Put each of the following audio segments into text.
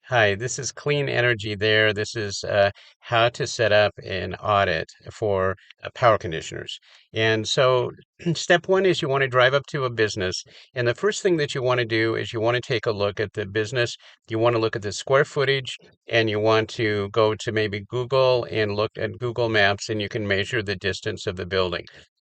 Hi, this is Clean Energy There. This is how to set up an audit for power conditioners. And so, step one is you want to drive up to a business. And the first thing that you want to do is you want to take a look at the business. You want to look at the square footage, and you want to go to maybe Google and look at Google Maps, and you can measure the distance of the building.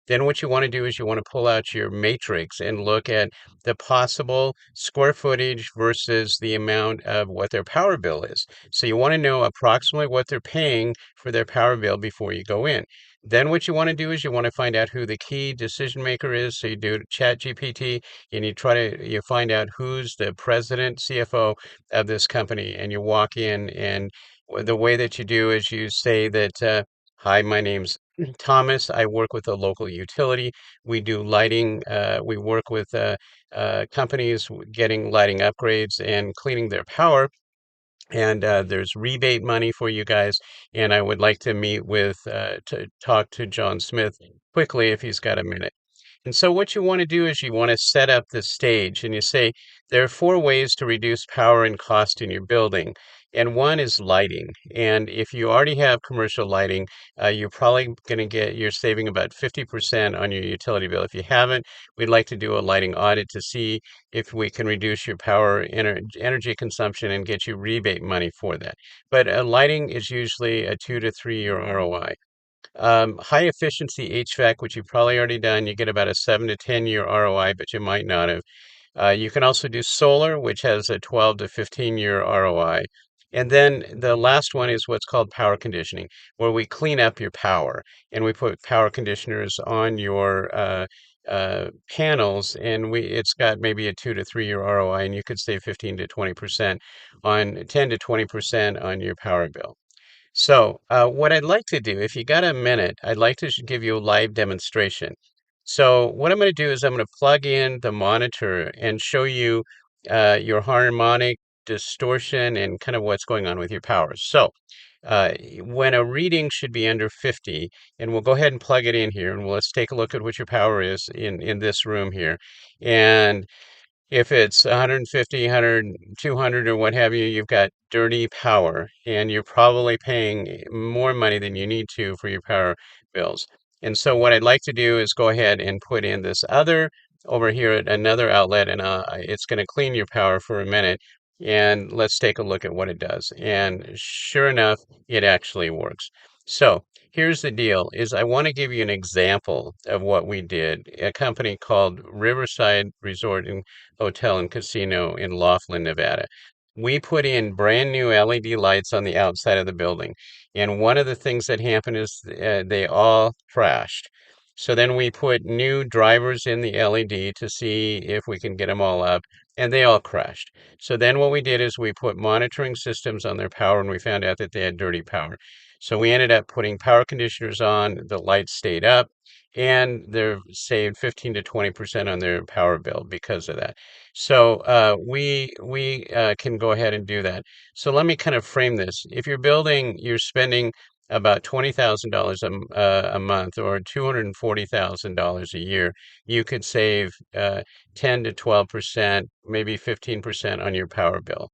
Then, what you want to do is you want to pull out your matrix and look at the possible square footage versus the amount of what their power bill is. So you want to know approximately what they're paying for their power bill before you go in. Then what you want to do is you want to find out who the key decision maker is. So you do Chat GPT and you find out who's the president, CFO of this company, and you walk in and the way that you do is you say that, hi, my name's Thomas. I work with a local utility. We do lighting. We work with companies getting lighting upgrades and cleaning their power. And there's rebate money for you guys. And I would like to meet to talk to John Smith quickly if he's got a minute. And so what you want to do is you want to set up the stage and you say there are four ways to reduce power and cost in your building. And one is lighting. And if you already have commercial lighting, you're probably going to you're saving about 50% on your utility bill. If you haven't, we'd like to do a lighting audit to see if we can reduce your energy consumption and get you rebate money for that. But lighting is usually a 2 to 3 year ROI. High efficiency HVAC, which you've probably already done, you get about a 7 to 10 year ROI, but you might not have. You can also do solar, which has a 12 to 15 year ROI. And then the last one is what's called power conditioning, where we clean up your power and we put power conditioners on your panels, and it's got maybe a 2 to 3 year ROI, and you could save 15 to 20% on 10 to 20% on your power bill. So, what I'd like to do, if you got a minute, I'd like to give you a live demonstration. So, what I'm going to do is I'm going to plug in the monitor and show you your harmonic distortion and kind of what's going on with your power. So, when a reading should be under 50, and we'll go ahead and plug it in here, and let's take a look at what your power is in this room here. And if it's 150, 100, 200, or what have you, you've got dirty power, and you're probably paying more money than you need to for your power bills. And so what I'd like to do is go ahead and put in this other over here at another outlet, and it's going to clean your power for a minute. And let's take a look at what it does. And sure enough, it actually works. So here's the deal is I want to give you an example of what we did. A company called Riverside Resort and Hotel and Casino in Laughlin, Nevada. We put in brand new LED lights on the outside of the building. And one of the things that happened is they all crashed. So then we put new drivers in the LED to see if we can get them all up, and they all crashed. So then what we did is we put monitoring systems on their power, and we found out that they had dirty power. So we ended up putting power conditioners on, the lights stayed up, and they're saved 15 to 20% on their power bill because of that. So we can go ahead and do that. So let me kind of frame this. If you're spending about $20,000 a month or $240,000 a year, you could save 10 to 12%, maybe 15% on your power bill.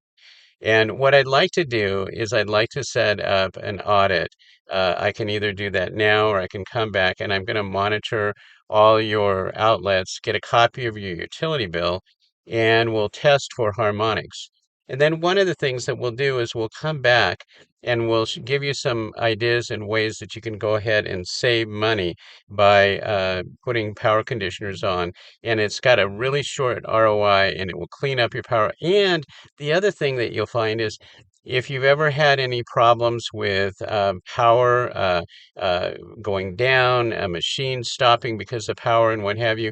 And what I'd like to do is I'd like to set up an audit. I can either do that now or I can come back and I'm going to monitor all your outlets, get a copy of your utility bill, and we'll test for harmonics. And then one of the things that we'll do is we'll come back and we'll give you some ideas and ways that you can go ahead and save money by putting power conditioners on. And it's got a really short ROI and it will clean up your power. And the other thing that you'll find is if you've ever had any problems with power uh, going down, a machine stopping because of power and what have you,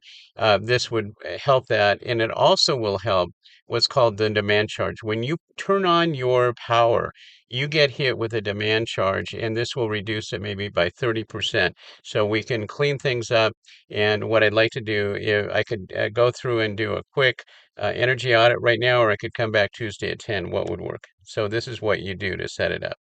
this would help that. And it also will help what's called the demand charge. When you turn on your power, you get hit with a demand charge, and this will reduce it maybe by 30%. So we can clean things up. And what I'd like to do, if I could go through and do a quick energy audit right now, or I could come back Tuesday at 10. What would work? So this is what you do to set it up.